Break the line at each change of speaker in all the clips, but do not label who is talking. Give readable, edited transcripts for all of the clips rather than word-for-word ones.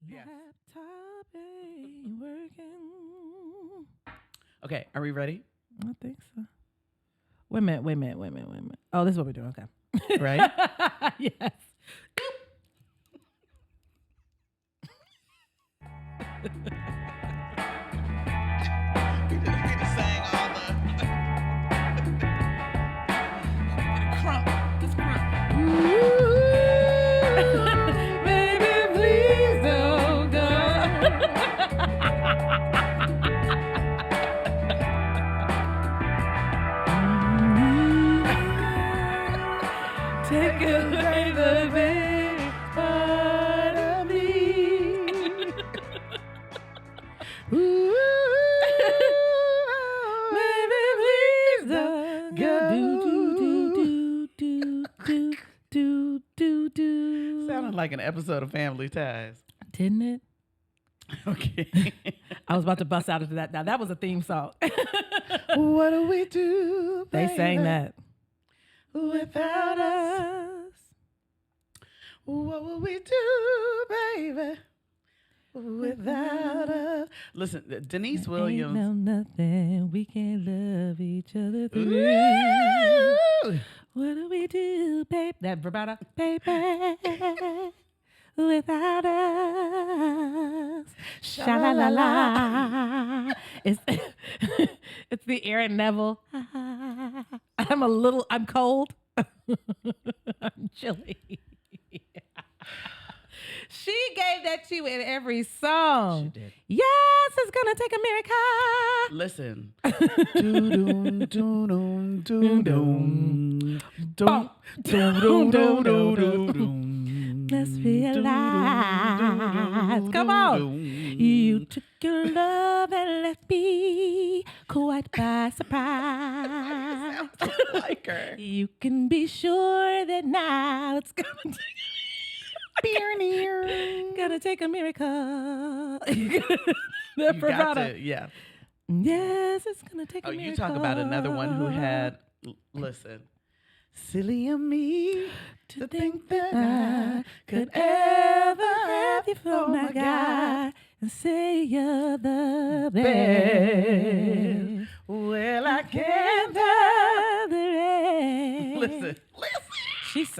Yes.
Laptop ain't working.
Okay, are we ready?
I think so. Wait a minute. Oh, this is what we're doing. Okay.
Right?
Yes.
We just sang all the crump. This crump.
Baby, please don't go. Take away the big part of me. Ooh, baby, please don't go. Do.
Sounded like an episode of Family Ties.
Didn't it?
Okay.
I was about to bust out into that. Now that was a theme song.
What do we do?
They sang
baby,
that.
without us. What will we do, baby? Without us. Listen, Deniece
Ain't
Williams.
no nothing we can't love each other through.
Ooh.
What do we do, babe? That vibrato, baby, without us. Sha la la la. It's it's the Aaron Neville. I'm cold. I'm chilly. She gave that to you in every song.
She did.
Yes, it's gonna take a miracle.
Listen. Doo-doom, doo-doom, doo-doom. Dum, doo-doom, doo-doom.
Let's realize. Come on. You took your love and left me quite by surprise.
Like her.
You can be sure that now it's gonna take a miracle.
You got to, yeah.
Yes, it's gonna take a
Oh,
miracle.
you talk about another one who had, listen. Silly of me to think that I could ever have you for my guy
and say you're the best.
best. Well, I can't listen.
She's.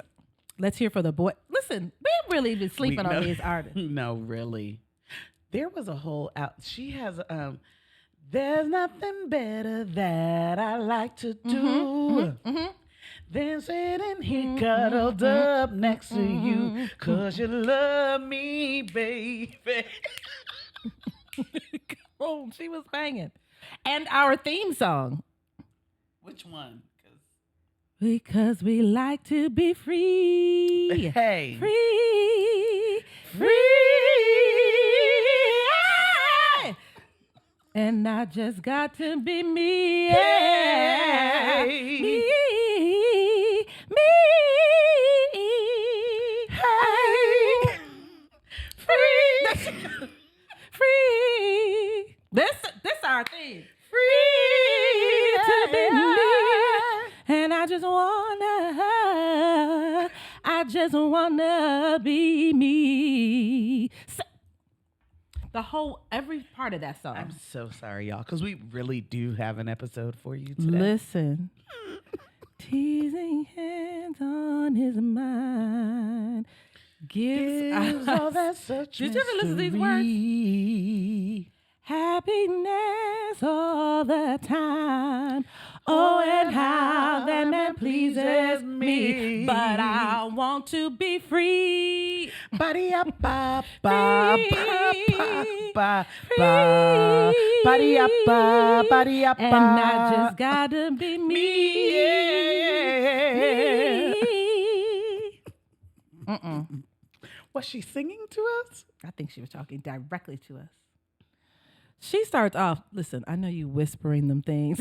Let's hear for the boy. Listen, we really been sleeping on these artists.
No, really. There was a whole out. She has there's nothing better that I like to do than sitting here cuddled up next to you, 'cause you love me, baby.
Oh, she was banging. And our theme song.
Which one?
Because we like to be free.
Hey.
Free. And I just got to be me. Yeah. Me. Hey. Free. Free. This our thing. Free to be me. And I just wanna be me. So, every part of that song.
I'm so sorry, y'all, because we really do have an episode for you today.
Listen. Teasing hands on his mind. Gives
all that such
Did you ever listen to these words? Happiness all the time. Oh, and how that man pleases me. But I want to be free.
Body up, ba ba ba ba body up, body up,
And I just gotta be me.
Was she singing to us?
I think she was talking directly to us. She starts off, listen, I know you whispering them things.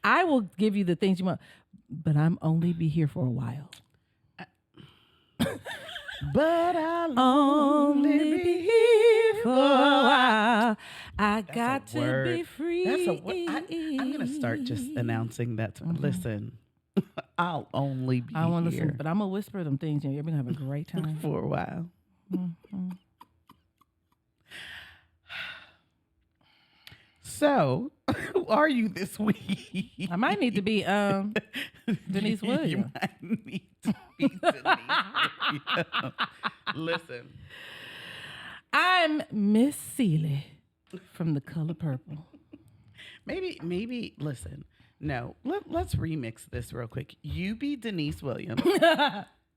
I will give you the things you want, but I'm only be here for a while.
But I'll
Only be here for a while. I got to be free.
That's a word. I'm going to start just announcing that. Listen, I'll only be
I want to
here
listen, but I'm gonna whisper them things, and you're gonna have a great time.
for a while.
Mm-hmm.
So, who are you this week?
I might need to be Deniece Williams.
You might need to be Deniece Williams. Listen.
I'm Miss Seeley from The Color Purple.
Maybe, listen. No, let's remix this real quick. You be Deniece Williams.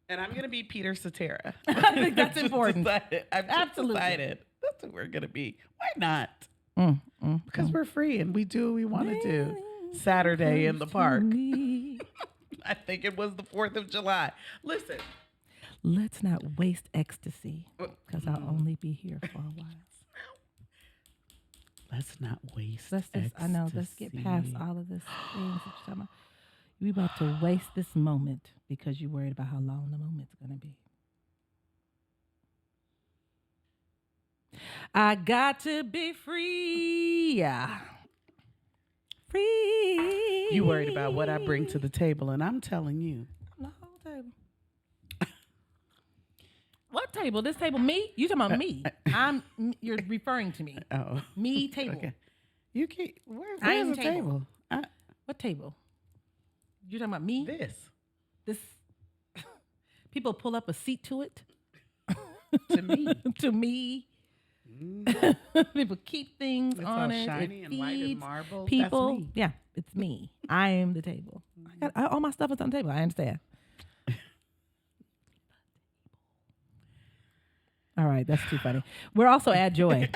And I'm going to be Peter Cetera.
I think that's important.
I've just decided that's what we're going to be. Why not? Because we're free and we do what we want to do. Saturday in the park. I think it was the 4th of July. Listen.
Let's not waste ecstasy because I'll only be here for a while.
Let's not waste
ecstasy. I know. Let's get past all of this things that you're talking about. You about to waste this moment because you're worried about how long the moment's going to be. I got to be free. Free.
You worried about what I bring to the table, and I'm telling you.
The whole table. What table? This table? Me? You talking about me? You're referring to me.
Oh.
Me table.
Okay. You can't. Where's the
table? What table? You talking about me? This. People pull up a seat to it.
To me.
To me. People keep things
it's
on
all
it.
Shiny
it
and white and marble.
People.
That's me.
Yeah, it's me. I am the table. All my stuff is on the table. I understand. All right, that's too funny. We're also at Joy.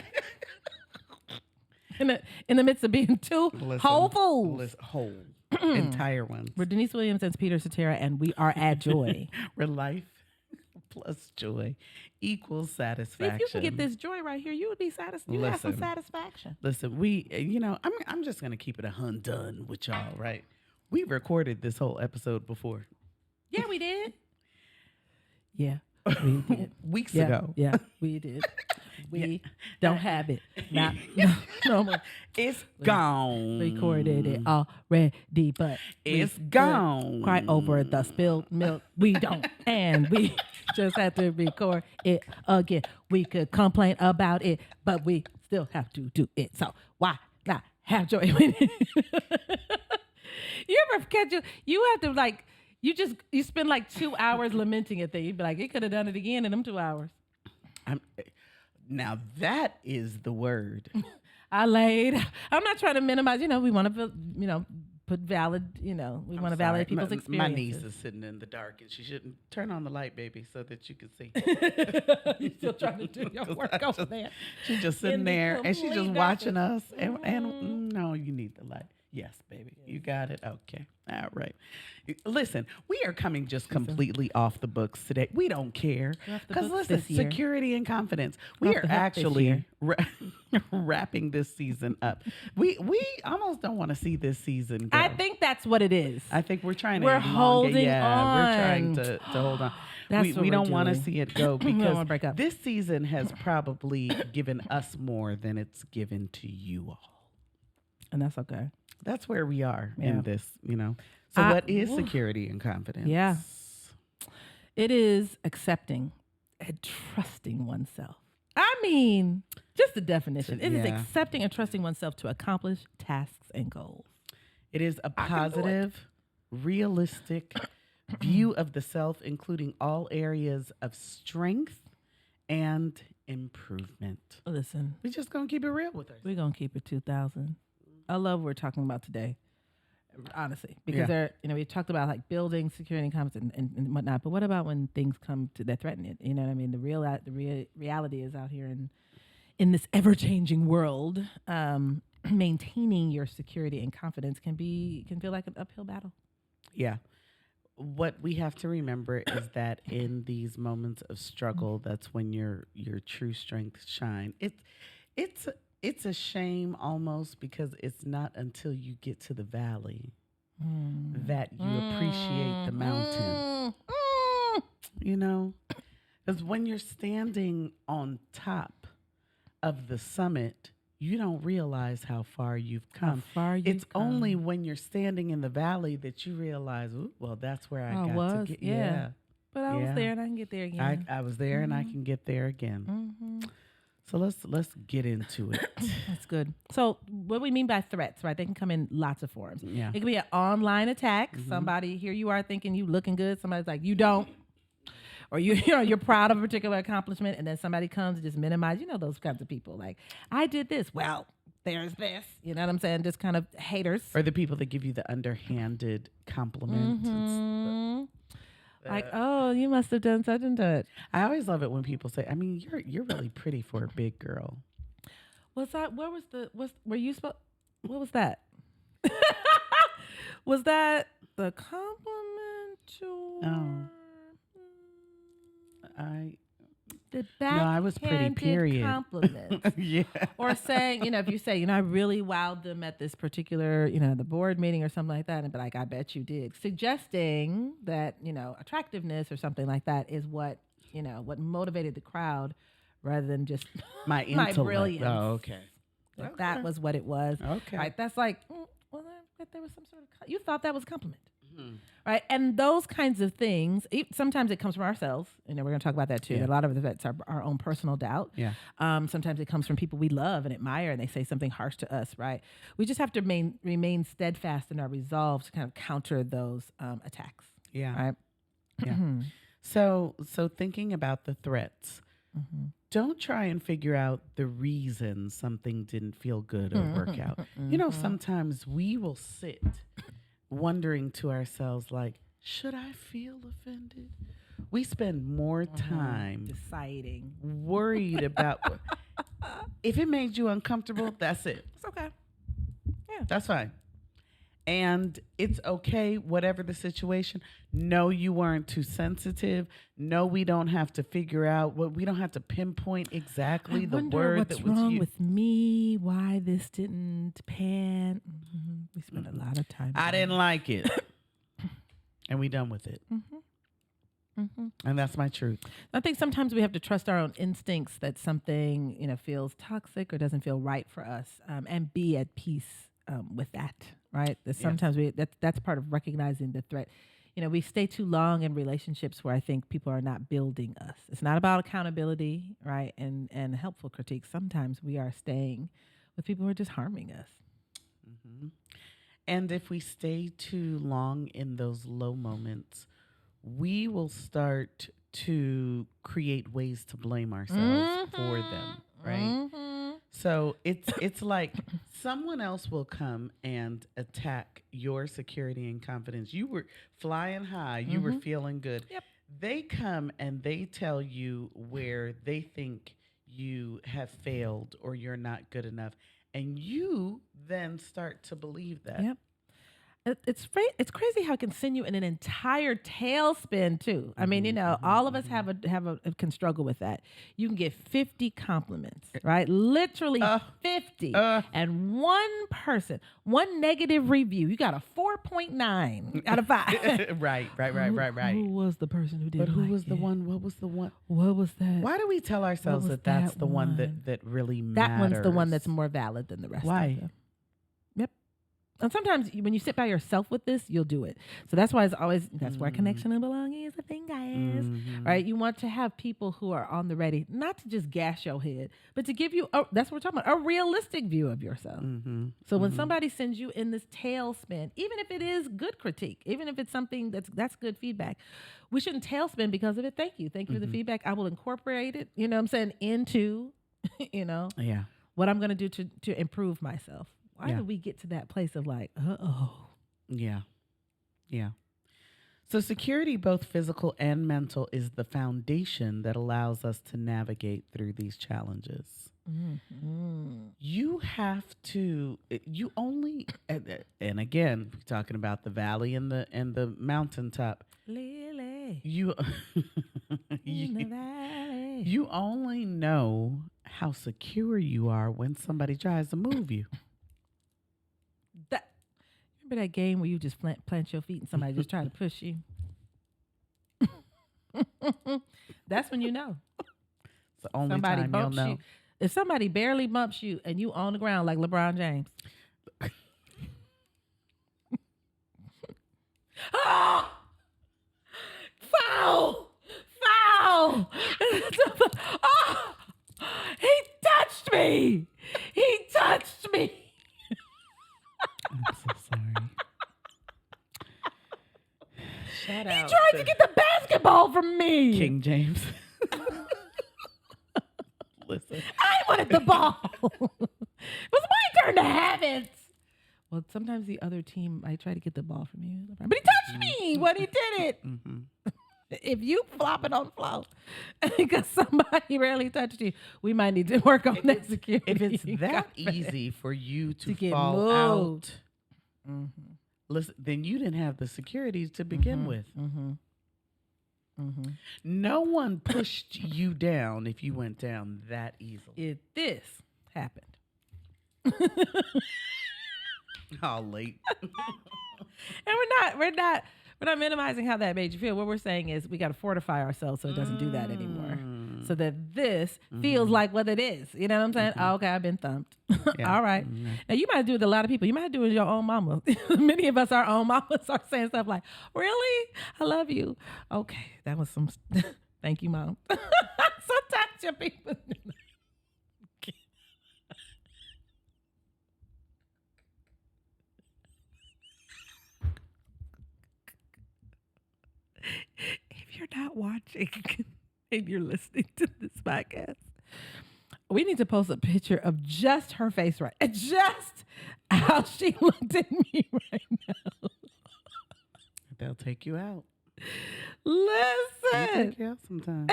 In the midst of being two whole fools.
Whole. Entire ones.
We're Deniece Williams and Peter Cetera, and we are at Joy.
We're life plus joy equals satisfaction.
See, if you can get this joy right here, you would be satisfied. You have some satisfaction.
Listen, I'm just going to keep it done with y'all, right? We recorded this whole episode before.
Yeah, we did. Yeah. We did.
Weeks ago.
Yeah, we did. We don't have it. No more.
It's gone.
Recorded it already, but
it's gone.
Cry over the spilled milk. We don't. And we just have to record it again. We could complain about it, but we still have to do it. So why not have joy with it? You ever catch you have to you spend like 2 hours lamenting it. Then you'd be like, it could have done it again in them 2 hours.
Now that is the word.
I'm not trying to minimize. We want to, put valid. We want to validate people's experiences.
My niece is sitting in the dark, and she shouldn't turn on the light, baby, so that you can see.
You're still trying to do your work over there.
She's just sitting there, and she's just watching us. And no, you need the light. Yes, baby. Yes. You got it. Okay. All right. Listen, we are coming just completely off the books today. We don't care. Because listen, security and confidence. We are actually wrapping this season up. We almost don't want to see this season go.
I think that's what it is.
I think we're trying to
holding on.
We're trying to hold on. We don't want to see it go because this season has probably given us more than it's given to you all.
And that's okay.
That's where we are in this, So what is security and confidence?
Yeah. It is accepting and trusting oneself. I mean, just the definition. It is accepting and trusting oneself to accomplish tasks and goals.
It is a positive, realistic view of the self, including all areas of strength and improvement.
Listen.
We're just going to keep it real with ourselves.
We're going to keep it 2000. I love what we're talking about today, honestly, because we talked about like building security and confidence and whatnot. But what about when things come to that threaten it? You know what I mean? The reality is out here in this ever changing world. Maintaining your security and confidence can feel like an uphill battle.
Yeah. What we have to remember is that in these moments of struggle, that's when your true strengths shine. It's a shame almost because it's not until you get to the valley that you appreciate the mountain. Because when you're standing on top of the summit, you don't realize how far you've come.
It's
only when you're standing in the valley that you realize, ooh, well, that's where I got to get.
Yeah. But I was there and I can get there again.
I was there and I can get there again. So let's get into it.
That's good. So what we mean by threats, right? They can come in lots of forms.
Yeah.
It can be an online attack. Somebody, here you are thinking you looking good. Somebody's like, you don't. Or you're proud of a particular accomplishment, and then somebody comes and just minimize. You know those kinds of people. Like, I did this. Well, there's this. You know what I'm saying? Just kind of haters.
Or the people that give you the underhanded compliment.
Like, oh, you must have done such and such.
I always love it when people say, I mean, you're really pretty for a big girl.
Was that? Where was the? Were you supposed? What was that? Was that the compliment or?
Oh.
I
was pretty, period.
Compliments.
Yeah.
Or saying, if you say, I really wowed them at this particular, the board meeting or something like that, and be like, I bet you did. Suggesting that, attractiveness or something like that is what motivated the crowd rather than just
my
my brilliance.
Oh, okay.
That was what it was.
Okay.
Right? That's like, well, I bet there was some sort of, you thought that was a compliment. Right. And those kinds of things, sometimes it comes from ourselves. And we're going to talk about that too.
Yeah.
A lot of it's our own personal doubt.
Yeah.
Sometimes it comes from people we love and admire and they say something harsh to us. Right. We just have to remain steadfast in our resolve to kind of counter those attacks.
Yeah.
Right.
Yeah. So thinking about the threats, don't try and figure out the reason something didn't feel good or work out. Sometimes we will sit wondering to ourselves, like, should I feel offended? We spend more time
deciding,
worried about if it made you uncomfortable, that's it.
It's okay. Yeah.
That's fine. And it's okay, whatever the situation. No, you weren't too sensitive. No, we don't have to figure out we don't have to pinpoint exactly the word that was
wrong
used.
with me, why this didn't pan. We spent a lot of time.
I didn't like it. And we done with it. And that's my truth.
I think sometimes we have to trust our own instincts that something, feels toxic or doesn't feel right for us, and be at peace with that, right? That sometimes that's part of recognizing the threat. We stay too long in relationships where I think people are not building us. It's not about accountability, right? And helpful critique. Sometimes we are staying with people who are just harming us.
And if we stay too long in those low moments, we will start to create ways to blame ourselves for them, right? So it's like someone else will come and attack your security and confidence. You were flying high. You were feeling good.
Yep.
They come and they tell you where they think you have failed or you're not good enough. And you then start to believe that.
Yep. It's crazy how it can send you in an entire tailspin too. I mean, all of us can struggle with that. You can get 50 compliments, right? Literally 50, and one negative review. You got a 4.9 out of 5.
Right.
Who was the person who did?
But who was the one? What was the one?
What was that?
Why do we tell ourselves that that's the one that really matters?
That one's the one that's more valid than the rest.
Why?
Of them. Yep. And sometimes when you sit by yourself with this, you'll do it. So that's why that's where connection and belonging is a thing, guys. Right? You want to have people who are on the ready, not to just gas your head, but to give you, that's what we're talking about, a realistic view of yourself. So when somebody sends you in this tailspin, even if it is good critique, even if it's something that's good feedback, we shouldn't tailspin because of it. Thank you for the feedback. I will incorporate it, into, what I'm going to do to improve myself. Why did we get to that place of like,
Yeah. So security, both physical and mental, is the foundation that allows us to navigate through these challenges. You have to, you only, and again, we're talking about the valley and the mountaintop.
Lily,
You
in the valley.
You only know how secure you are when somebody tries to move you.
Remember that game where you just plant your feet and somebody just trying to push you? That's when you know.
It's the only
Somebody
time you'll
bumps
know.
you. If somebody barely bumps you and you on the ground like LeBron James. Oh! Foul! Foul! Oh! He touched me! He touched me!
I'm so sorry. Shout
He
out
tried to get the basketball from me.
King James. Listen.
I wanted the ball. It was my turn to have it. Well, sometimes the other team might try to get the ball from you. But he touched me when he did it.
Mm-hmm.
If you flop it on the floor because somebody rarely touched you, we might need to work on that security.
If it's that easy for you to
get
fall
moved.
out, listen, then you didn't have the security to begin with. No one pushed you down if you went down that easily.
If this happened.
Oh, late.
And we're not minimizing how that made you feel. What we're saying is we got to fortify ourselves so it doesn't do that anymore. So that this feels like what it is. You know what I'm saying? Oh, okay, I've been thumped.
Yeah.
All right. Now, you might do it with a lot of people. You might do it with your own mama. Many of us, our own mamas are saying stuff like, really? I love you. Okay, that was some... Thank you, Mom. Sometimes your people... If you're not watching and you're listening to this podcast, we need to post a picture of just her face right, and just how she looked at me right now.
They'll take you out.
Listen.
They'll take you out sometimes.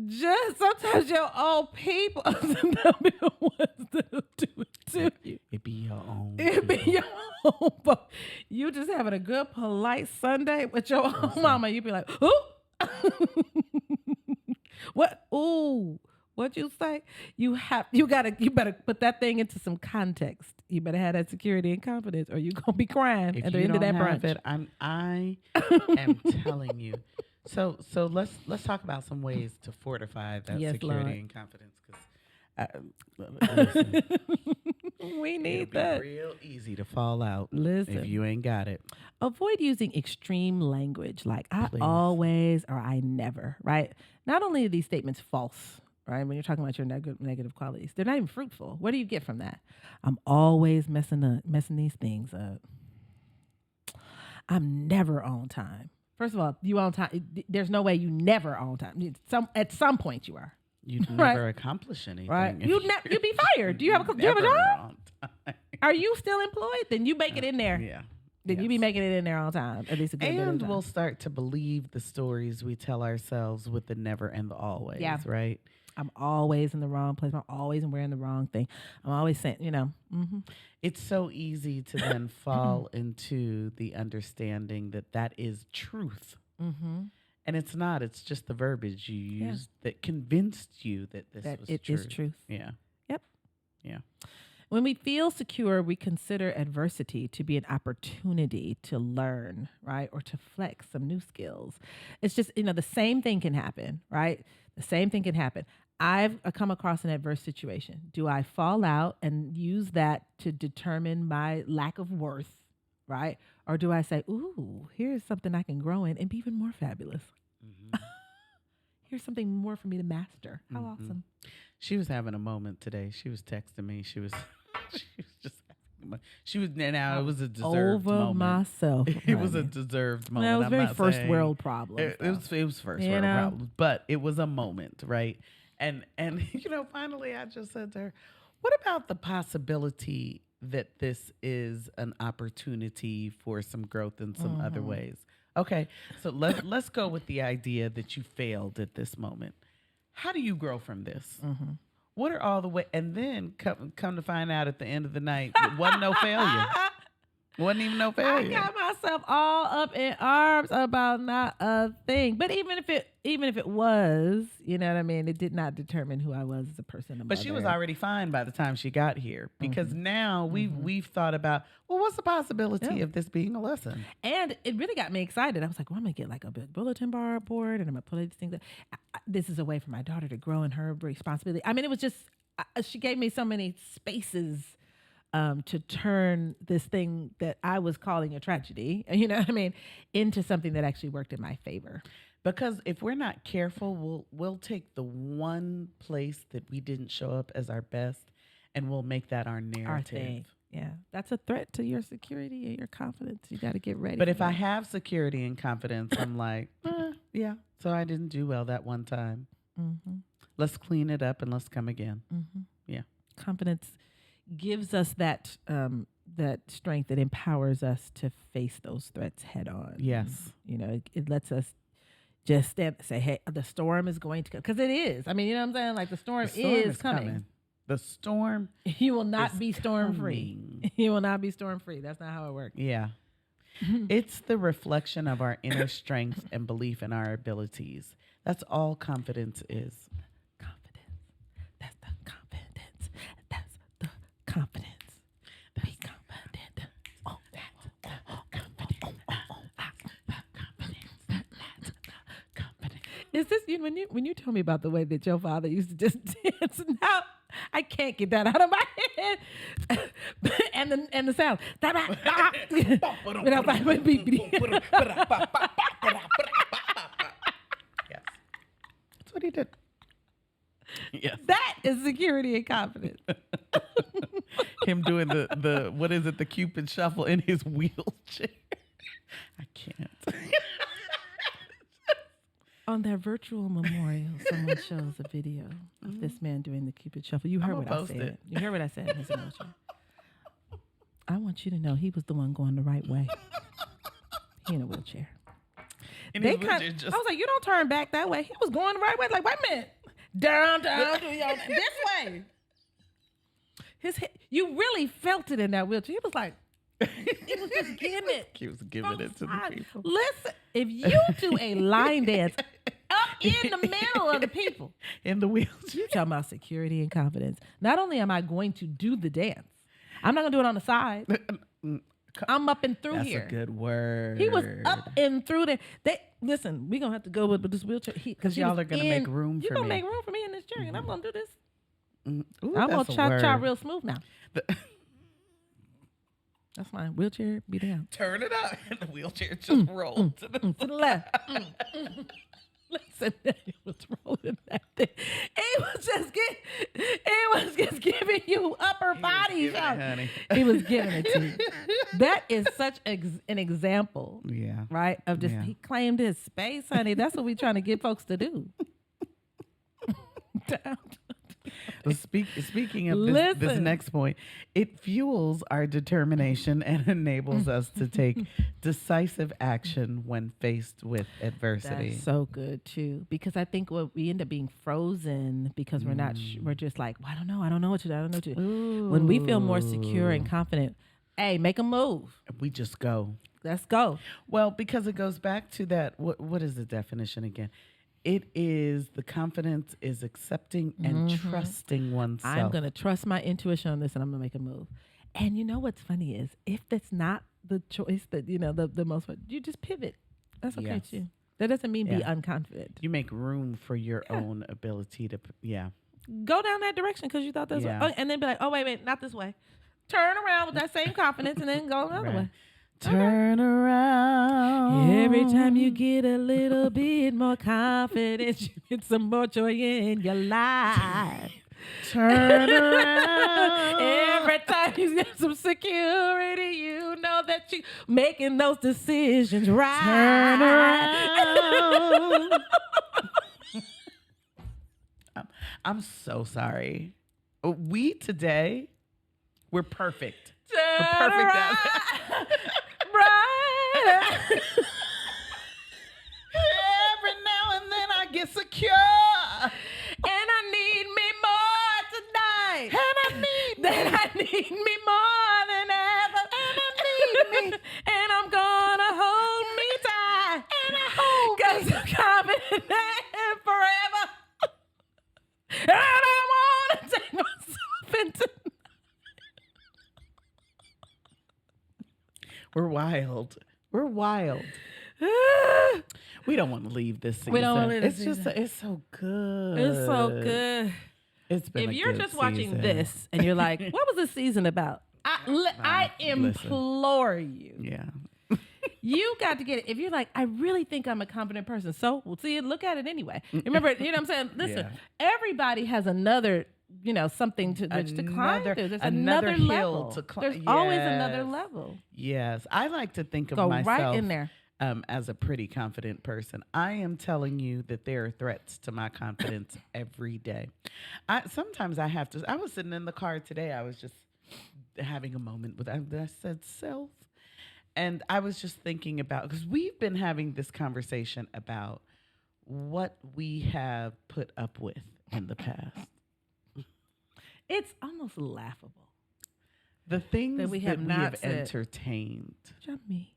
Just sometimes your own people are the ones that'll do it to you.
It be your own.
It be your own. But you just having a good, polite Sunday with your own mama. You be like, ooh. What? Ooh. What you say? You better put that thing into some context. You better have that security and confidence, or you gonna be crying
If
at the
you
end of
don't
that
have
brunch.
it, I am telling you. So let's talk about some ways to fortify that
Yes,
security
Lord.
and confidence, because
We need
it'll be
that.
real easy to fall out
Listen.
if you ain't got it.
Avoid using extreme language like I
Please.
always or I never, right? Not only are these statements false, right? When you're talking about your negative qualities, they're not even fruitful. What do you get from that? I'm always messing these things up. I'm never on time. First of all, you on time. There's no way you never on time. At some point you are.
You'd
Right.
never accomplish anything.
Right.
if
You'd be fired. Do you have a
never
job?
on time.
Are you still employed? Then you make it in there.
Yeah.
Then you be
Yes.
making it in there all the time. At least a good bit of
And
time.
we'll start to believe the stories we tell ourselves with the never and the always,
Yeah.
right?
I'm always in the wrong place. I'm always wearing the wrong thing. I'm always saying,
It's so easy to then fall into the understanding that that is truth. And it's not. It's just the verbiage you used that convinced you that this
that
was
it
true.
is truth.
Yeah.
Yep.
Yeah.
When we feel secure, we consider adversity to be an opportunity to learn, right? Or to flex some new skills. It's just, the same thing can happen, right? The same thing can happen. I've come across an adverse situation. Do I fall out and use that to determine my lack of worth, right? Or do I say, ooh, here's something I can grow in and be even more fabulous? Here's something more for me to master. How awesome.
She was having a moment today. She was texting me. She was just having a now it was a deserved
Over
moment.
myself.
It was a
honey.
deserved moment.
Well, it was
I'm
very
not
first
saying-
world problem.
It was first
You
world
know?
problems, but it was a moment, right? And finally I just said to her, what about the possibility that this is an opportunity for some growth in some other ways? Okay, so let's go with the idea that you failed at this moment. How do you grow from this? What are all the ways? And then come to find out at the end of the night, it wasn't no failure. Wasn't even no failure.
I got myself myself all up in arms about not a thing. But even if it was, you know what I mean, it did not determine who I was as a person.
But she was already fine by the time she got here, because now we've thought about, well, what's the possibility of this being a lesson?
And it really got me excited. I was like, well, I'm gonna get like a big bulletin board, and I'm gonna put these things. This is a way for my daughter to grow in her responsibility. I mean, it was just she gave me so many spaces to turn this thing that I was calling a tragedy, you know what I mean, into something that actually worked in my favor.
Because if we're not careful, we'll take the one place that we didn't show up as our best, and we'll make that our narrative.
Our thing. Yeah, that's a threat to your security and your confidence. You got to get ready.
But if I have security and confidence, I'm like, yeah, so I didn't do well that one time. Let's clean it up and let's come again. Yeah.
Confidence gives us that that strength that empowers us to face those threats head on.
Yes.
You know, it lets us just stand say, hey, the storm is going to come. Because it is. I mean, you know what I'm saying? Like the storm is coming.
The storm.
You will not be storm free. You will not be storm free. That's not how it works.
Yeah. It's the reflection of our inner strength and belief in our abilities. That's all confidence is.
That's the confidence. That's the confidence. Be confident. Oh, that's confidence. Confidence. Is this when you told me about the way that your father used to just dance? Now I can't get that out of my head. and the sound.
Yes. That's what he did. Yes.
That is security and confidence.
Him doing the what is it, the Cupid shuffle in his wheelchair. I can't.
On their virtual memorial, someone shows a video of this man doing the Cupid shuffle. You heard what I said. You heard what I said in his emotion. I want you to know he was the one going the right way. He in a wheelchair. I was like, you don't turn back that way. He was going the right way. Like, wait a minute. Down, this way. His head, you really felt it in that wheelchair. He was like, it was just giving it.
He was giving it to the people.
Listen, if you do a line dance up in the middle of the people.
In the wheelchair.
You talking about security and confidence. Not only am I going to do the dance, I'm not going to do it on the side. I'm up and through here.
That's a good word.
He was up and through there. Listen, we're going to have to go with this wheelchair.
Because y'all are going to make room for me.
You're going to make room for me in this chair, and I'm going to do this.
Ooh,
I'm going to cha-cha real smooth now. That's fine. Wheelchair, be down.
Turn it up. And the wheelchair just rolled to the
left. Listen, it was rolling that thing. It was just giving you upper body. He was giving it to you. That is such an example.
Yeah.
Right? Of just, he claimed his space, honey. That's what we're trying to get folks to do. Down.
Speaking of this next point, it fuels our determination and enables us to take decisive action when faced with adversity.
That's so good too, because I think we end up being frozen because we're not. We're just like, well, I don't know what to do.
Ooh.
When we feel more secure and confident, hey, make a move.
We just go.
Let's go.
Well, because it goes back to that. What is the definition again? It is the confidence is accepting and trusting oneself.
I'm going to trust my intuition on this, and I'm going to make a move. And you know what's funny is if that's not the choice that, the most, you just pivot. That's okay too. That doesn't mean be unconfident.
You make room for your own ability to,
go down that direction because you thought this way. Oh, and then be like, oh, wait, not this way. Turn around with that same confidence and then go another way.
Turn around.
Every time you get a little bit more confidence, you get some more joy in your life.
Turn around.
Every time you get some security, you know that you're making those decisions right.
Turn around. I'm so sorry. We today, we're perfect. We're perfect at
right.
Every now and then I get secure.
And I need me more tonight.
And I need
me more than ever.
And I need me.
And I'm gonna and forever. And I don't want to take myself into.
We're wild. We're wild. We don't want to leave this season.
We don't want to leave this
It's
season.
it's so good.
It's so good.
It's been
If
a
you're
good
just watching
season.
this and you're like, what was this season about? I implore you.
Yeah.
You got to get it. If you're like, I really think I'm a confident person, so we'll see it. Look at it anyway. Remember, you know what I'm saying? Listen, everybody has another, something to climb through. There's another
hill
level
to climb.
There's always another level.
Yes. I like to think of
Go
myself
right in there.
As a pretty confident person. I am telling you that there are threats to my confidence every day. Sometimes I have to. I was sitting in the car today. I was just having a moment with, I said self. And I was just thinking about, because we've been having this conversation about what we have put up with in the past.
It's almost laughable.
The things that we have
not
entertained.
Jump me.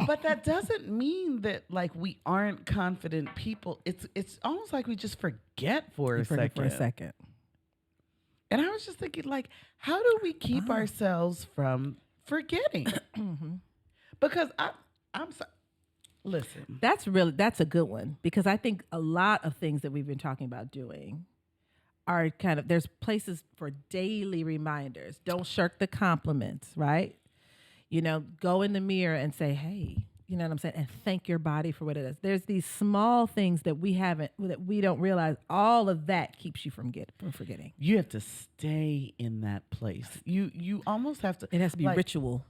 But that doesn't mean that like we aren't confident people. It's almost like we just forget for a second. And I was just thinking, like, how do we keep ourselves from forgetting? Because I'm sorry. Listen.
That's a good one, because I think a lot of things that we've been talking about doing are kind of, there's places for daily reminders. Don't shirk the compliments, right? Go in the mirror and say, hey, you know what I'm saying? And thank your body for what it is. There's these small things that we don't realize. All of that keeps you from forgetting.
You have to stay in that place. You almost have to.
It has to be
like,
ritual.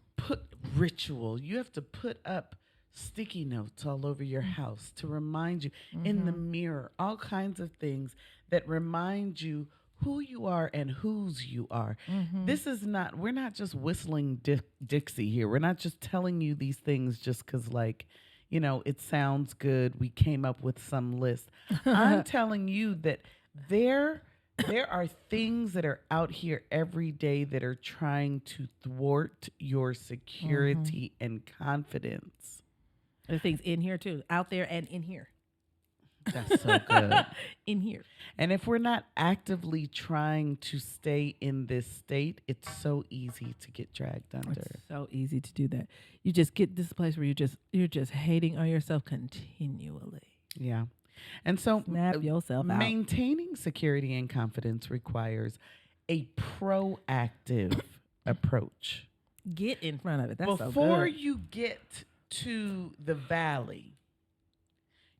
Ritual. You have to put up sticky notes all over your house to remind you, in the mirror, all kinds of things that remind you who you are and whose you are. This is not, we're not just whistling Dixie here. We're not just telling you these things just because, like, it sounds good. We came up with some list. I'm telling you that there are things that are out here every day that are trying to thwart your security and confidence.
There's things in here too, out there and in here.
That's so good.
In here.
And if we're not actively trying to stay in this state, it's so easy to get dragged under.
It's so easy to do that. You just get this place where you're just hating on yourself continually.
Yeah. And so
snap yourself out.
Maintaining security and confidence requires a proactive approach.
Get in front of it. That's
Before
so good.
you get to the valley,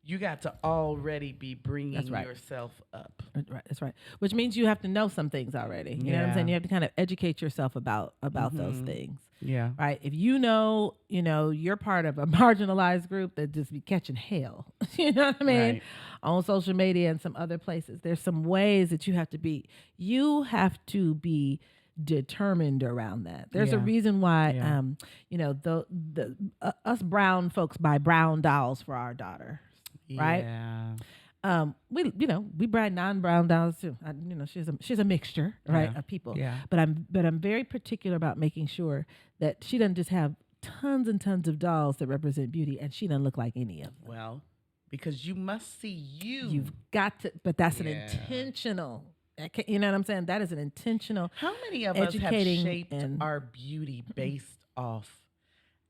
you got to already be bringing yourself up.
Right, that's right. Which means you have to know some things already. You know what I'm saying? You have to kind of educate yourself about those things.
Yeah.
Right. If you're part of a marginalized group that just be catching hell, you know what I mean?
Right.
On social media and some other places, there's some ways that you have to be determined around that. There's a reason why, us brown folks buy brown dolls for our daughter. Right.
Yeah.
We buy non-brown dolls too. She's a mixture, right, of people.
Yeah.
But I'm very particular about making sure that she doesn't just have tons and tons of dolls that represent beauty, and she doesn't look like any of them.
Well, because you must see you.
You've got to, but that's an intentional. You know what I'm saying? That is an intentional.
How many of us have shaped our beauty based off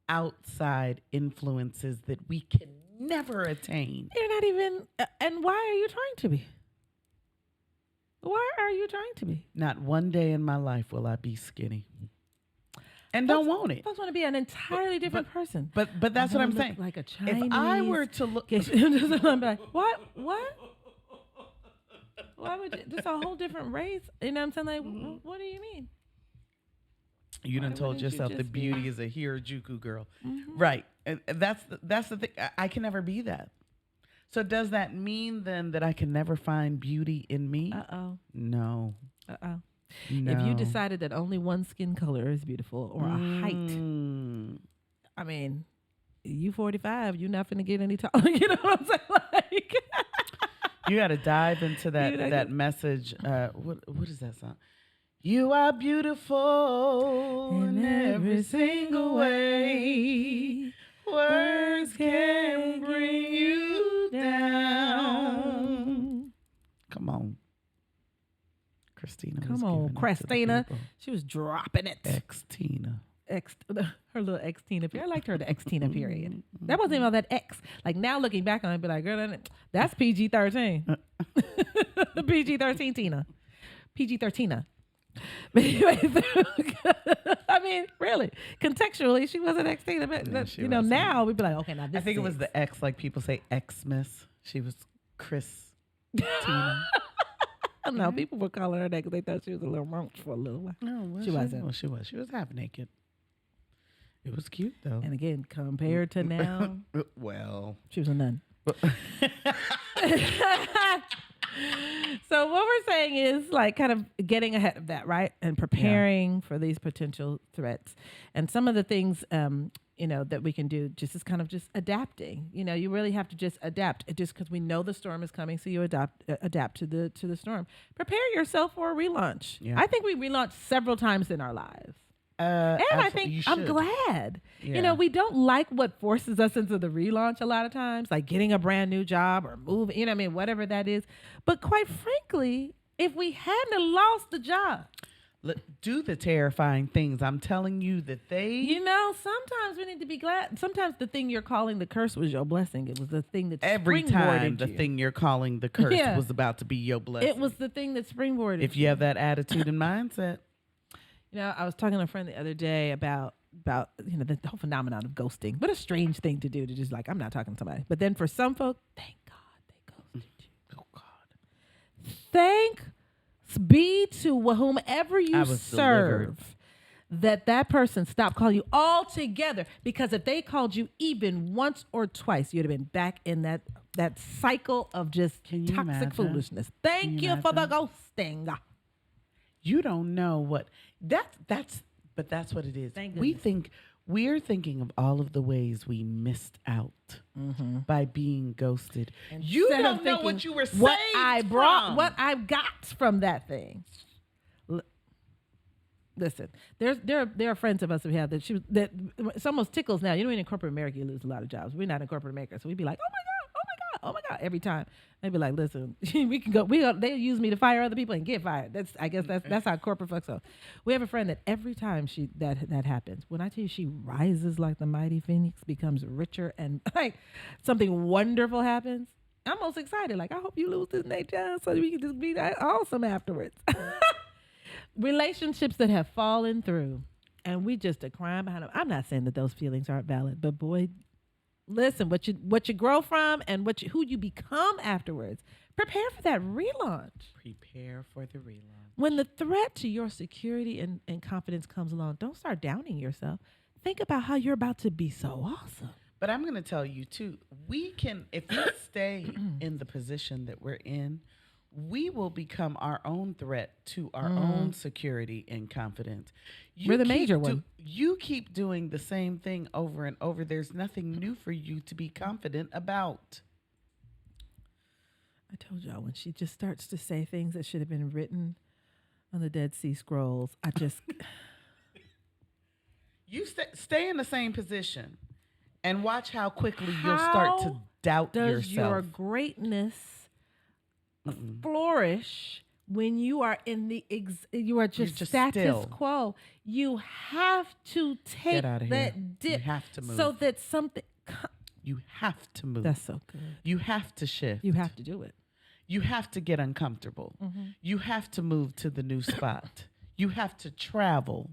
outside influences that we can never attain?
You're not even. And why are you trying to be? Why are you trying to be?
Not one day in my life will I be skinny. And don't want it.
I just want to be an entirely different person.
But that's what I'm saying.
Like a Chinese.
If I were to look,
I'm like, what? Why would you? This is a whole different race. You know what I'm saying? Like, what do you mean?
You done told yourself the beauty is a Hirajuku girl, right? And that's the thing. I can never be that. So does that mean then that I can never find beauty in me? No.
No. If you decided that only one skin color is beautiful or a height, I mean, you 45, you're not finna get any taller. You know what I'm saying? Like,
you got to dive into that message. What is that song? You are beautiful in every single way. Words can bring Christina.
Come on, Christina. She was dropping it.
Ex-Tina.
Her little ex-Tina period. I liked her the ex-Tina period. That wasn't even all that X. Like now looking back on it, I'd be like, girl, that's PG-13. The PG-13 Tina. PG-13. But anyway, I mean, really, contextually, she wasn't ex-Tina. But now we'd be like, okay, now this
I think it was the X, like people say Xmas. She was Chris Tina.
No, people were calling her that because they thought she was a little roach for a little while.
No, well,
she wasn't.
Well, she was. She was half naked. It was cute though.
And again, compared to now,
well,
she was a nun. So what we're saying is like kind of getting ahead of that, right? And preparing for these potential threats. And some of the things, that we can do just is kind of just adapting. You really have to just adapt just because we know the storm is coming. So you adapt to the storm. Prepare yourself for a relaunch. Yeah. I think we relaunched several times in our lives. And I think I'm glad. Yeah. We don't like what forces us into the relaunch a lot of times, like getting a brand new job or moving, whatever that is. But quite frankly, if we hadn't lost the job,
do the terrifying things. I'm telling you that
sometimes we need to be glad. Sometimes the thing you're calling the curse was your blessing. It was the thing that
every time the thing you're calling the curse was about to be your blessing.
It was the thing that springboarded.
If you have that attitude and mindset.
I was talking to a friend the other day about the whole phenomenon of ghosting. What a strange thing to do, to just like, I'm not talking to somebody. But then for some folk, thank God they ghosted you. Oh God. Thanks be to whomever you serve that person stopped calling you altogether. Because if they called you even once or twice, you'd have been back in that cycle of just toxic foolishness. Thank you for the ghosting.
You don't know what that's what it is. We're thinking of all of the ways we missed out by being ghosted. You don't know what you were saved
what I got from that thing. Listen, there are friends of us that we have that it's almost tickles now. In corporate America, you lose a lot of jobs. We're not in corporate America, so we'd be like, oh my God, every time. They'd be like, listen, we can go. They use me to fire other people and get fired. That's how corporate fucks up. We have a friend that every time that happens, when I tell you she rises like the mighty phoenix, becomes richer, and like something wonderful happens, I'm most excited. Like, I hope you lose this next job so we can just be that awesome afterwards. Relationships that have fallen through, and we just are crying behind them. I'm not saying that those feelings aren't valid, but boy, listen, what you grow from and who you become afterwards. Prepare for that relaunch.
Prepare for the relaunch.
When the threat to your security and confidence comes along, don't start downing yourself. Think about how you're about to be so awesome.
But I'm going to tell you too, if we stay in the position that we're in, we will become our own threat to our own security and confidence.
We're the major one.
You keep doing the same thing over and over. There's nothing new for you to be confident about.
I told y'all, when she just starts to say things that should have been written on the Dead Sea Scrolls, I just...
You stay in the same position and watch how quickly you'll start to doubt yourself.
Does your greatness flourish when you are in you are just status
still.
Quo? You have to take that dip.
You have to move.
So that something...
You have to move.
That's so good.
You have to shift.
You have to do it.
You have to get uncomfortable. Mm-hmm. You have to move to the new spot. You have to travel.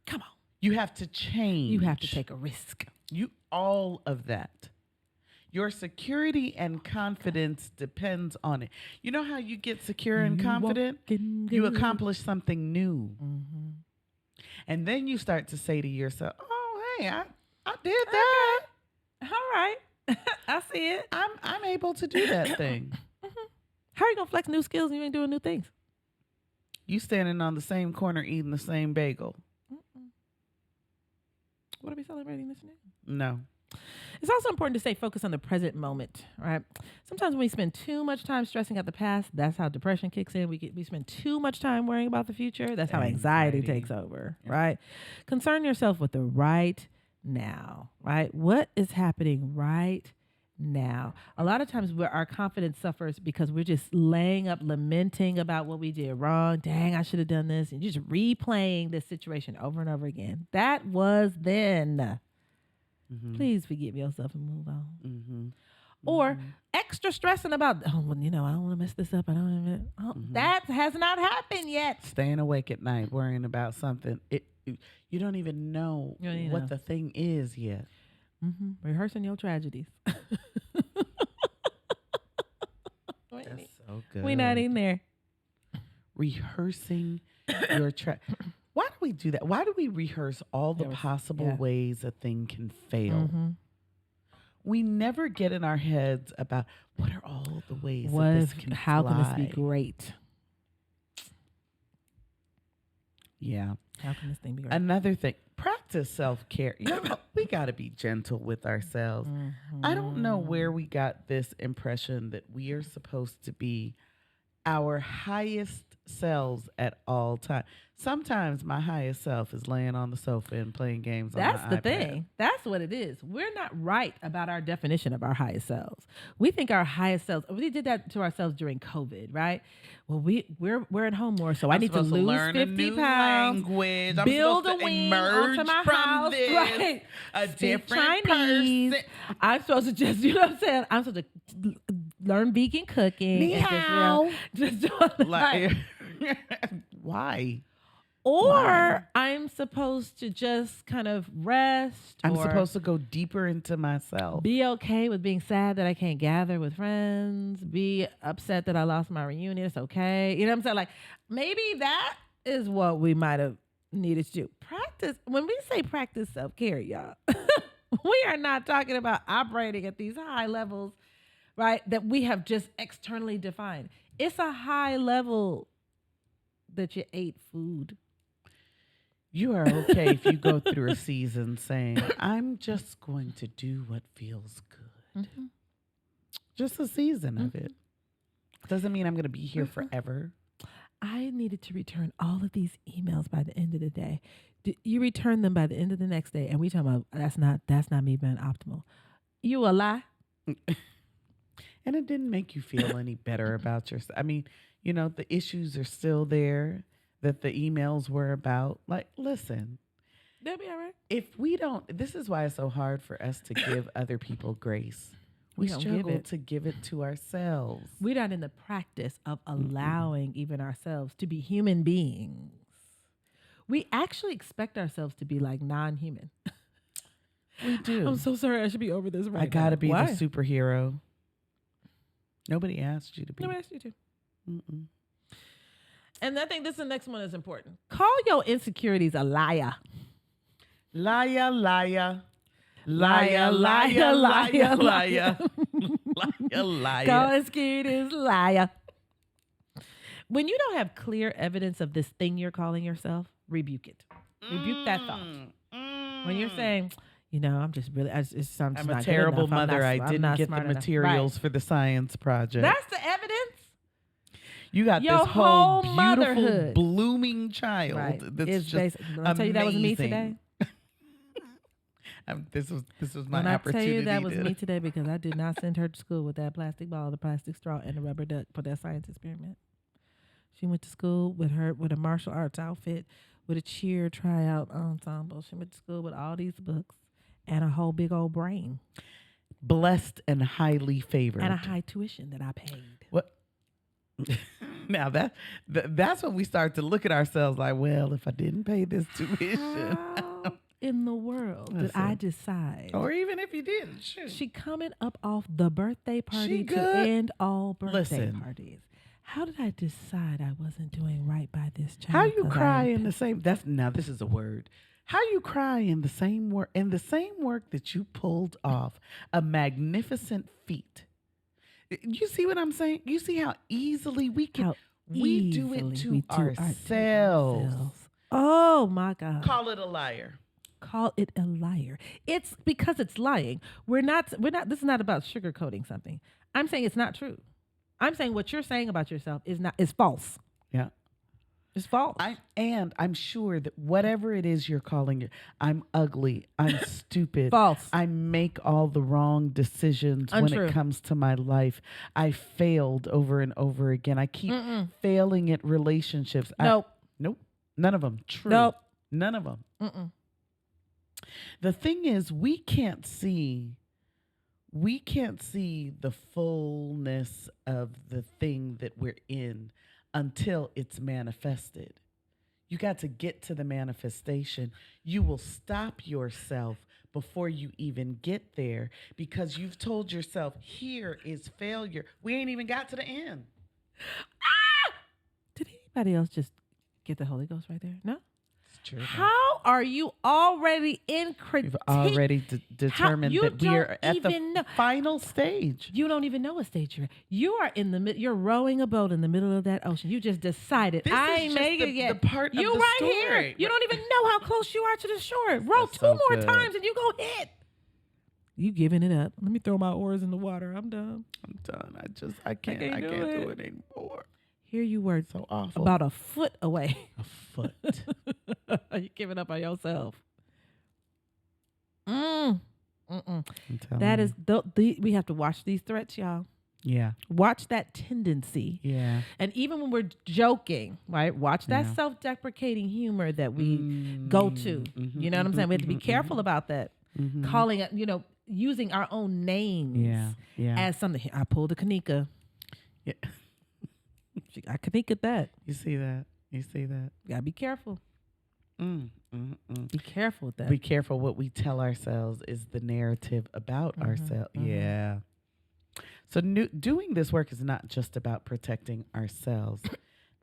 Come on.
You have to change.
You have to take a risk.
All of that. Your security and confidence depends on it. You know how you get secure and confident? You accomplish something new. Mm-hmm. And then you start to say to yourself, oh, hey, I did that.
All right. I see it.
I'm able to do that thing.
Mm-hmm. How are you going to flex new skills when you ain't doing new things?
You standing on the same corner eating the same bagel.
Mm-mm. What are we celebrating this now?
No.
It's also important to stay focused on the present moment, right? Sometimes when we spend too much time stressing out the past, that's how depression kicks in. We spend too much time worrying about the future. That's how anxiety takes over, right? Concern yourself with the right now, right? What is happening right now. A lot of times where our confidence suffers because we're just laying up lamenting about what we did wrong. Dang, I should have done this. And just replaying this situation over and over again. That was then. Please forgive yourself and move on. Or extra stressing about, oh, well, I don't want to mess this up. I don't even, that has not happened yet.
Staying awake at night, worrying about something. You don't even know what the thing is yet.
Rehearsing your tragedies.
That's so good.
We're not in there.
Rehearsing your Why do we do that? Why do we rehearse all the possible ways a thing can fail? We never get in our heads about what are all the ways that this can
how
fly.
can this be great?
Yeah.
How can this thing be great?
Another thing, practice self-care. We got to be gentle with ourselves. I don't know where we got this impression that we are supposed to be our highest selves at all times. Sometimes my highest self is laying on the sofa and playing games on my iPad.
That's the thing. That's what it is. We're not right about our definition of our highest selves. We think our highest selves, we did that to ourselves during COVID, right? Well, we're at home more, so I need to lose
learn
50
a new
pounds,
language.
build a
I'm supposed to
wing
emerge
onto my
from
house,
this,
right?
a
Speak
different
Chinese.
person.
I'm supposed to just, you know what I'm saying? I'm supposed to learn vegan cooking.
Ni hao.
Just do it
Like, why?
Or I'm supposed to just kind of rest.
I'm
or
supposed to go deeper into myself.
be okay with being sad that I can't gather with friends. Be upset that I lost my reunion. It's okay. You know what I'm saying? Like, maybe that is what we might have needed to do. Practice. When we say practice self-care, y'all, we are not talking about operating at these high levels, right, that we have just externally defined. It's a high level that you ate food.
You are okay if you go through a season saying, I'm just going to do what feels good. Just a season of it. Doesn't mean I'm going to be here forever.
I needed to return all of these emails by the end of the day. You return them by the end of the next day, and we talking about that's not me being optimal. You a lie.
And it didn't make you feel any better about yourself. I mean, the issues are still there that the emails were about. Like, listen.
They'll be all right.
If we don't, this is why it's so hard for us to give other people grace. We struggle to give it to ourselves.
We're not in the practice of allowing even ourselves to be human beings. We actually expect ourselves to be like non-human.
We do.
I'm so sorry. I should be over this right now.
I gotta be
Why?
the superhero. Nobody asked you to be.
Nobody asked you to. And I think this the next one is important. Call your insecurities a liar.
Liar, liar. Liar, liar, liar, liar. Liar, liar.
Call insecurities liar. When you don't have clear evidence of this thing you're calling yourself, rebuke it. Rebuke that thought. When you're saying, I'm just really, I'm
a terrible mother. I didn't get the materials for the science project.
That's the evidence.
You got
Your
this whole beautiful,
motherhood.
blooming child.
Right.
That's
It's
just
I'll tell you that was me today.
This was my
When I
opportunity.
tell you that was me today because I did not send her to school with that plastic ball, the plastic straw, and the rubber duck for that science experiment. She went to school with a martial arts outfit, with a cheer tryout ensemble. She went to school with all these books and a whole big old brain.
Blessed and highly favored.
And a high tuition that I paid.
What? Now that's when we start to look at ourselves like, well, if I didn't pay this tuition.
How in the world did I decide?
Or even if you didn't, shoot.
She coming up off the birthday party to end all birthday parties. How did I decide I wasn't doing right by this child?
How you cry in the same? This is a word. How you cry in the same work that you pulled off a magnificent feat. You see what I'm saying? You see how easily we do it to ourselves.
Oh my God.
Call it a liar.
Call it a liar. It's because it's lying. We're not, this is not about sugarcoating something. I'm saying it's not true. I'm saying what you're saying about yourself is false.
Yeah.
It's false.
I'm sure that whatever it is you're calling it, I'm ugly, I'm stupid,
False.
I make all the wrong decisions when
Untrue.
it comes to my life. I failed over and over again. I keep failing at relationships.
Nope.
Nope. None of them. True.
Nope.
None of them.
Mm-mm.
The thing is, we can't see the fullness of the thing that we're in until it's manifested. You got to get to the manifestation. You will stop yourself before you even get there because you've told yourself, here is failure. We ain't even got to the end.
Did anybody else just get the Holy Ghost right there? No?
It's true.
How are you already in critique?
We've already determined that we are at the final stage.
You don't even know what stage you're at. You are in the you're rowing a boat in the middle of that ocean. You just decided, I ain't making it yet.
The part
you
of the
right
story.
here. You don't even know how close you are to the shore. Row
That's
two
so
more
good.
times and you go hit. You giving it up. Let me throw my oars in the water. I'm done.
I'm done. I can't do it anymore.
Here you were,
so awful.
About a foot away.
A foot.
You giving up on yourself. Mm. Mm-mm.
That
is we have to watch these threats, y'all.
Yeah.
Watch that tendency.
Yeah.
And even when we're joking, right? Watch that self-deprecating humor that we go to. You know what I'm saying? We have to be careful about that. Calling it, using our own names as something. I pulled a Kanika.
Yeah.
I Kanika that.
You see that? You
gotta be careful. Be careful with that.
Be careful what we tell ourselves is the narrative about ourselves. Yeah. So doing this work is not just about protecting ourselves.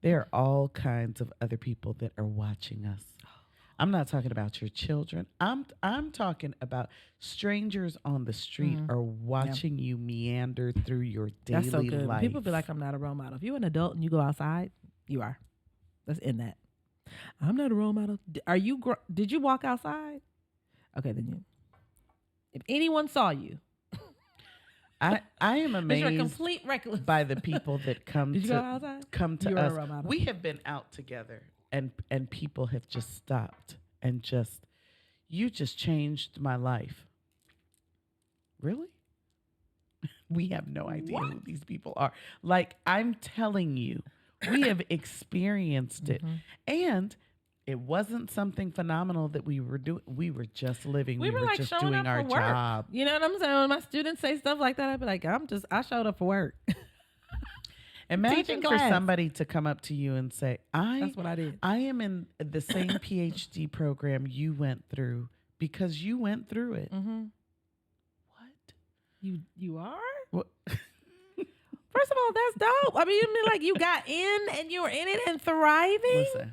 There are all kinds of other people that are watching us. I'm not talking about your children. I'm talking about strangers on the street are watching you meander through your daily
That's so good.
life.
People be like, I'm not a role model. If you're an adult and you go outside, you are. Let's end that. I'm not a role model. Did you walk outside? Okay, then you. If anyone saw you,
I am amazed
you're a complete reckless
by the people that come
Did you
to
go outside?
come to
You were a
us.
role model.
We have been out together and people have just stopped and you just changed my life. Really? We have no idea who these people are. Like, I'm telling you, we have experienced it. And it wasn't something phenomenal that we were doing. We were just living. We were
like
just
showing
doing
up
our
for work.
job.
You know what I'm saying? When my students say stuff like that, I'd be like, I showed up for work.
Imagine for somebody to come up to you and say,
That's what I did.
I am in the same PhD program you went through because you went through it. What?
You are?
What?
First of all, that's dope. I mean, you mean like you got in and you were in it and thriving?
Listen.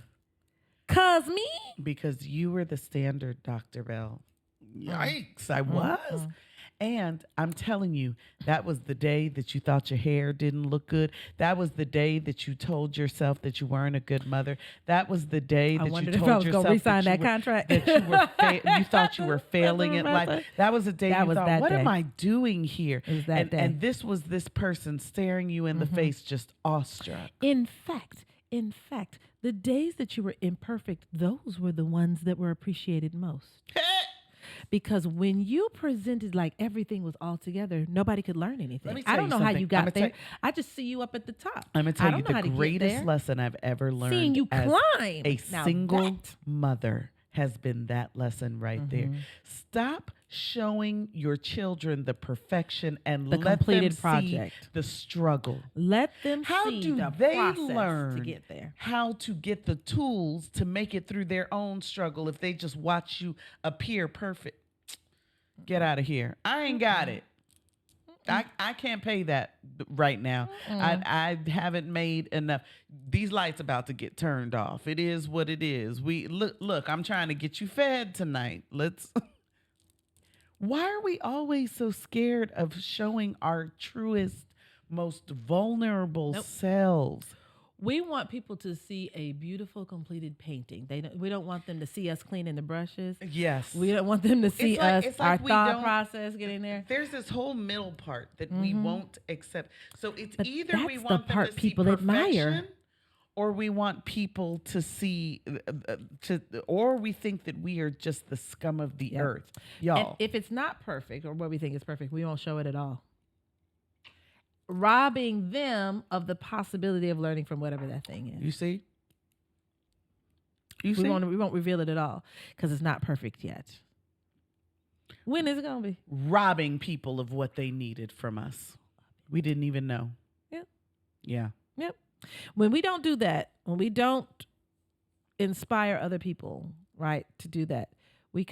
Cause me?
Because you were the standard, Dr. Bell. Yikes, I was. And I'm telling you, that was the day that you thought your hair didn't look good. That was the day that you told yourself that you weren't a good mother. That was the day that you told yourself
that contract.
that you thought you were failing at life. That was the day you thought, what am I doing here? And this was this person staring you in the face, just awestruck.
In fact, the days that you were imperfect, those were the ones that were appreciated most. Because when you presented like everything was all together, nobody could learn anything. I don't know how you got there. I just see you up at the top.
I'm going to tell you the greatest lesson I've ever learned.
Seeing you climb.
A single mother has been that lesson right there. Stop showing your children the perfection and let
completed
them
project.
See the struggle.
Let them
how
see
do
the
they
process
learn
to get there.
How to get the tools to make it through their own struggle if they just watch you appear perfect? Get out of here. I ain't got it. I can't pay that right now. I haven't made enough. These lights about to get turned off. It is what it is. We look, I'm trying to get you fed tonight. Why are we always so scared of showing our truest, most vulnerable selves?
We want people to see a beautiful, completed painting. We don't want them to see us cleaning the brushes.
Yes.
We don't want them to see our thought process getting there.
There's this whole middle part that we won't accept. So it's either we
the
want them
part
to see
people
perfection
admire.
or we want people to see, or we think that we are just the scum of the earth, y'all.
And if it's not perfect, or what we think is perfect, we won't show it at all. Robbing them of the possibility of learning from whatever that thing is.
You see?
We won't reveal it at all because it's not perfect yet. When is it going to be?
Robbing people of what they needed from us. We didn't even know.
Yep.
Yeah.
Yep. When we don't do that, when we don't inspire other people, right, to do that, we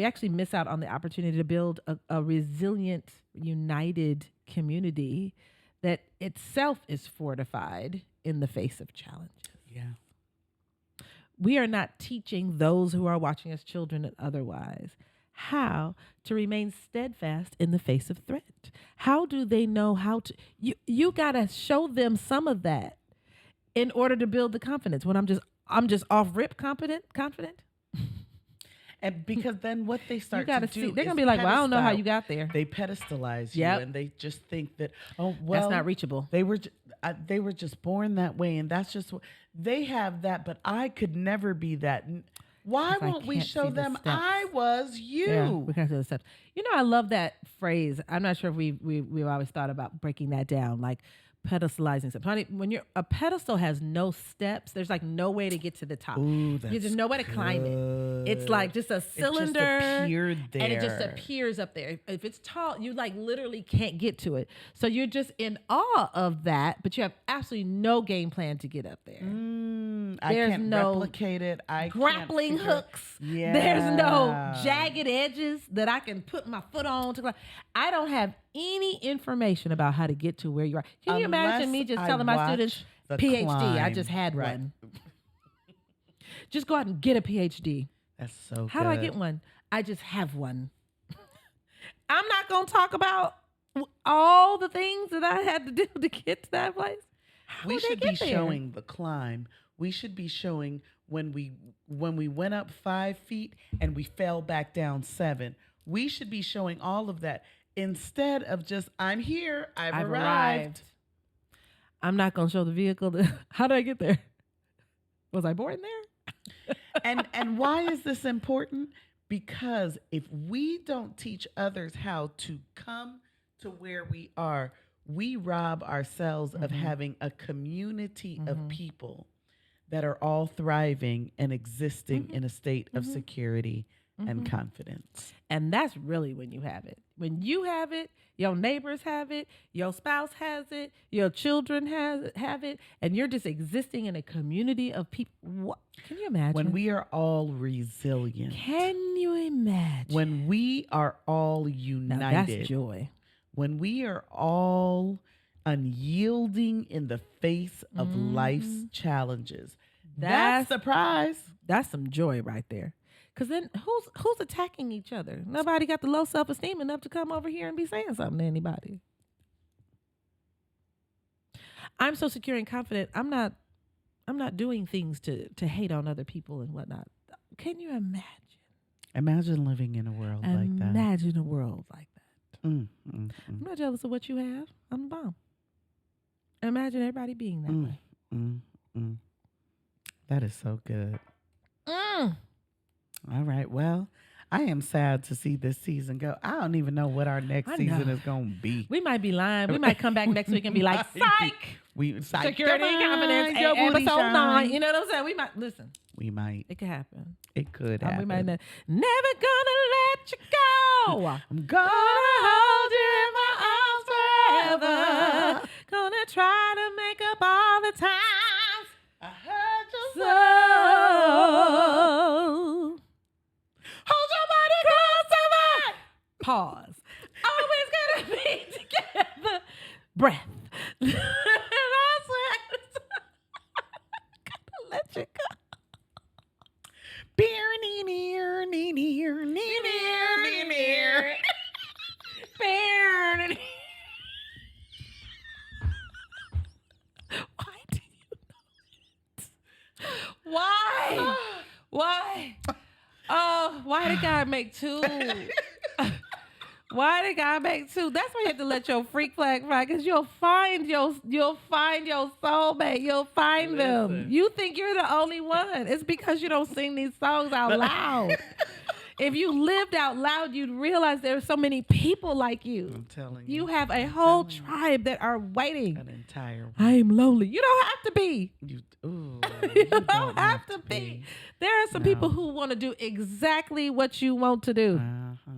actually miss out on the opportunity to build a resilient, united community that itself is fortified in the face of challenges.
Yeah.
We are not teaching those who are watching as children and otherwise how to remain steadfast in the face of threat. How do they know how to? You got to show them some of that in order to build the confidence. When I'm just off rip confident.
And because then what they start to do,
they're gonna be like, "Well, I don't know how you got there."
They pedestalize you, and they just think that, oh, well,
that's not reachable.
They were just born that way, and that's just what they have. That, but I could never be that. Why won't we show them I was you?
Yeah, we can't see the steps. You know, I love that phrase. I'm not sure if we've always thought about breaking that down, like pedestalizing something. Honey, when a pedestal has no steps, there's like no way to get to the top.
Ooh, that's
there's no way to climb it. It's like just a cylinder,
it just appeared there,
and it just appears up there. If it's tall, you like literally can't get to it. So you're just in awe of that, but you have absolutely no game plan to get up there.
I can't replicate it. I
grappling hooks.
Yeah.
There's no jagged edges that I can put my foot on to climb. I don't have any information about how to get to where you are. Can you imagine me just telling my students, PhD, climb. I just had one. Just go out and get a PhD.
That's so good.
How do I get one? I just have one. I'm not going to talk about all the things that I had to do to get to that place.
We should be showing the climb. We should be showing when we went up 5 feet and we fell back down 7. We should be showing all of that instead of just, I'm here, I've arrived.
I'm not going to show the vehicle. How did I get there? Was I born there?
And why is this important? Because if we don't teach others how to come to where we are, we rob ourselves of having a community of people that are all thriving and existing in a state of security and confidence.
And that's really when you have it. When you have it, your neighbors have it, your spouse has it, your children have it, and you're just existing in a community of people. What? Can you imagine?
When we are all resilient.
Can you imagine?
When we are all united.
Now that's joy.
When we are all unyielding in the face of life's challenges. That's the prize.
That's some joy right there. Because then who's attacking each other? Nobody got the low self-esteem enough to come over here and be saying something to anybody. I'm so secure and confident. I'm not doing things to hate on other people and whatnot. Can you imagine?
Imagine living in a world like that.
Imagine a world like that. I'm not jealous of what you have. I'm the bomb. Imagine everybody being that way.
That is so good. All right. Well, I am sad to see this season go. I don't even know what our next season is going to be.
We might be lying. We might come back next week and be like, psych! Security and confidence, episode 9. You know what I'm saying? We might, listen.
We might.
It could happen.
It could happen.
We might never gonna let you go.
I'm gonna hold you in my arms forever.
Gonna try to make up all the times
I hurt you so. Hold your body close to mine.
Pause. Always gonna be together. Breath. And I swear, gotta let you go.
Beer, near, near, near, near, near.
Beer. Why do you know it? Why? Why? Oh, why did God make two? Why did God make two? That's why you have to let your freak flag fly, because you'll find your soulmate. You'll find them.
Listen.
You think you're the only one. It's because you don't sing these songs out loud. If you lived out loud, you'd realize there are so many people like you.
I'm telling you.
You have a whole tribe that are waiting.
An entire.
I'm lonely. You don't have to be.
You
don't have to be. There are some people who want to do exactly what you want to do.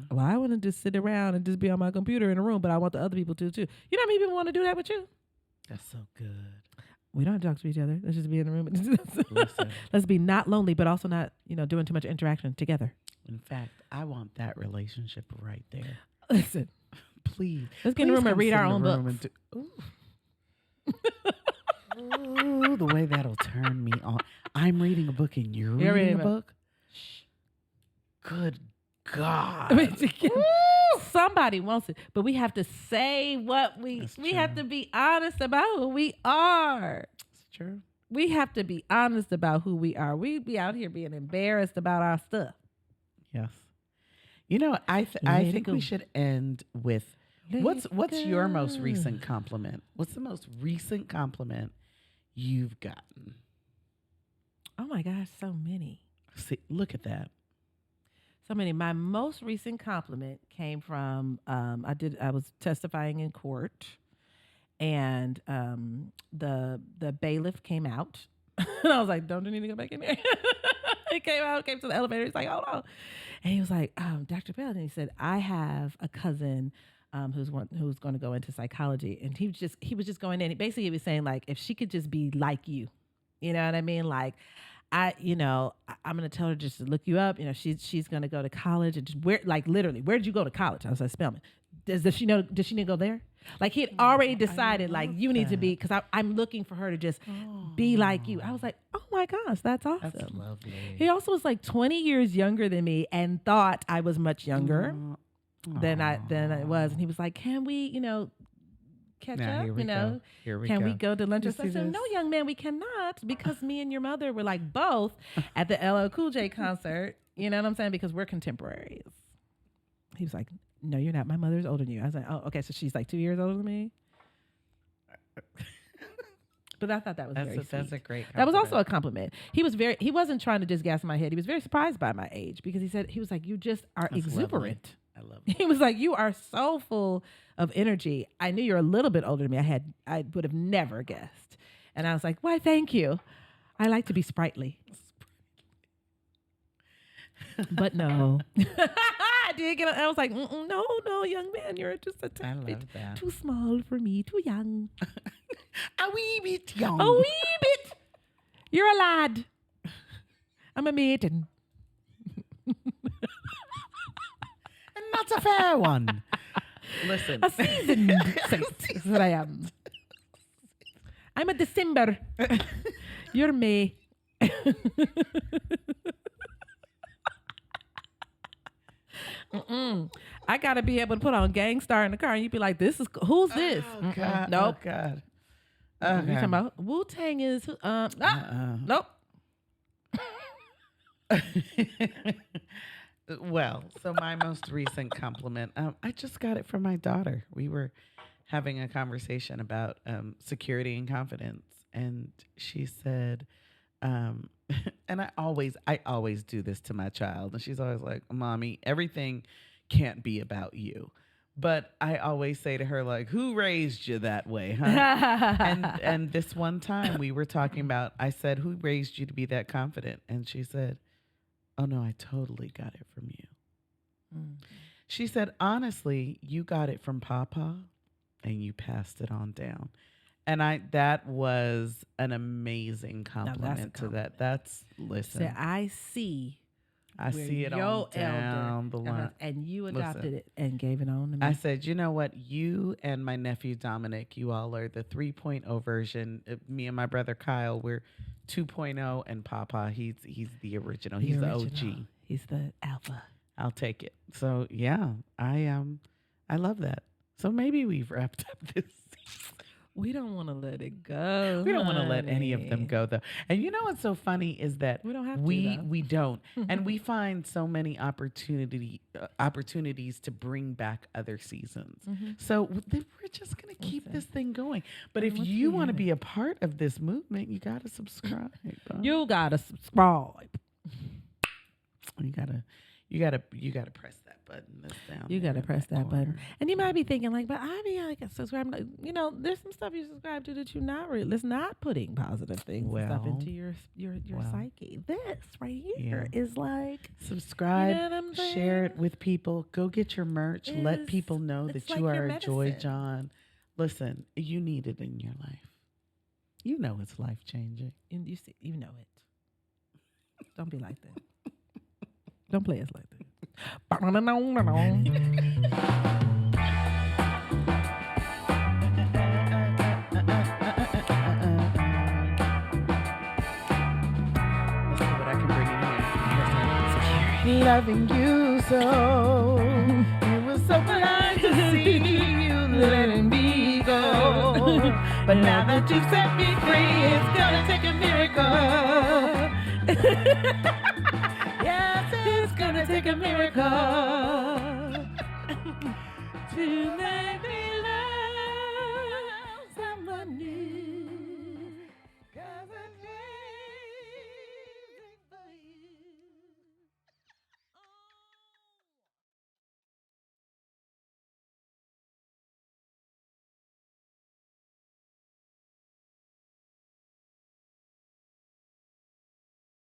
Well, I want to just sit around and just be on my computer in a room, but I want the other people to too. You know how many people want to do that with you?
That's so good.
We don't have to talk to each other. Let's just be in the room.
Listen.
Let's be not lonely, but also not, doing too much interaction together.
In fact, I want that relationship right there.
Listen.
Please.
Let's get in the room and read our own books.
Ooh, the way that'll turn me on. I'm reading a book and you're reading a book? Shh. Good God.
Somebody wants it, but we have to say what we have to be honest about who we are.
It's true.
We have to be honest about who we are. We be out here being embarrassed about our stuff.
Yes. I think we should end with what's your most recent compliment? What's the most recent compliment you've gotten?
Oh my gosh, so many.
See, look at that.
So many. My most recent compliment came from I was testifying in court, and the bailiff came out, and I was like, "Don't you need to go back in there?" He came to the elevator. He's like, "Hold on," and he was like, "Dr. Bell," and he said, "I have a cousin who's going to go into psychology," and he was just going in. Basically, he was saying, like, if she could just be like you, you know what I mean, like. I'm going to tell her just to look you up. She's going to go to college, and just literally, where did you go to college? I was like, Spelman. Does she need to go there? Like, he had already decided, like, you need to be, because I'm looking for her to just be like you. I was like, oh my gosh, that's awesome.
That's lovely.
He also was like 20 years younger than me and thought I was much younger than I was. And he was like, can we, catch up, can we go to lunch? I said, no, young man, we cannot, because me and your mother were like both at the LL Cool J concert. You know what I'm saying? Because we're contemporaries. He was like, no, you're not. My mother's older than you. I was like, oh, okay. So she's like 2 years older than me. But I thought that was very sweet.
That's a great compliment.
That was also a compliment. He wasn't trying to just gas my head. He was very surprised by my age, because he was like, you just are exuberant.
Lovely. I love it.
He was like, you are so full of energy. I knew you're a little bit older than me. I would have never guessed. And I was like, why, thank you. I like to be sprightly. But no. I did get I was like, no, young man, you're just a bit too small for me, too young.
A wee bit young.
A wee bit. You're a lad. I'm a maiden.
And not a fair one. Listen.
A seasoned saint is what I am. I'm a December. You're May. I gotta be able to put on Gangstar in the car, and you'd be like, "This is who's this?"
Oh God!
Nope.
Oh God!
Okay. You talking about Wu-Tang is nope.
Well, so my most recent compliment, I just got it from my daughter. We were having a conversation about security and confidence, and she said, and I always do this to my child, and she's always like, "Mommy, everything can't be about you." But I always say to her, like, who raised you that way, huh? and this one time we were talking about, I said, who raised you to be that confident? And she said, oh, no, I totally got it from you. Mm. She said, honestly, you got it from Papa and you passed it on down. And that was an amazing compliment to that. That's, listen.
So I see
it on down the line.
And you adopted it and gave it on to me.
I said, you know what? You and my nephew Dominic, you all are the 3.0 version. Me and my brother Kyle, we're 2.0, and Papa, he's the original. He's the OG.
He's the alpha.
I'll take it. So yeah, I love that. So maybe we've wrapped up this.
We don't want to let it go.
We don't want to let any of them go, though. And you know what's so funny is that
We don't have to,
we don't, and we find so many opportunities to bring back other seasons. So we're just gonna keep this thing going. But if you want to be a part of this movement, you gotta subscribe.
You gotta subscribe.
You gotta press that button. That's down.
You
there
gotta
in
press that
corner.
button. And you might be thinking like, but I be like subscribing. Like, you know, there's some stuff you subscribe to that you're not really. It's not putting positive things and stuff into your psyche. This right here is like
subscribe,
you know what I'm saying?
Share it with people. Go get your merch. Let people know that
like
you are
your
a Joy
medicine.
John. Listen, you need it in your life. You know it's life changing.
And you know it. Don't be like that. Don't play us like that.
Loving you so, it was so blind to see you letting me go. But now that you've set me free, it's gonna take a miracle. Yes, it's gonna take a miracle.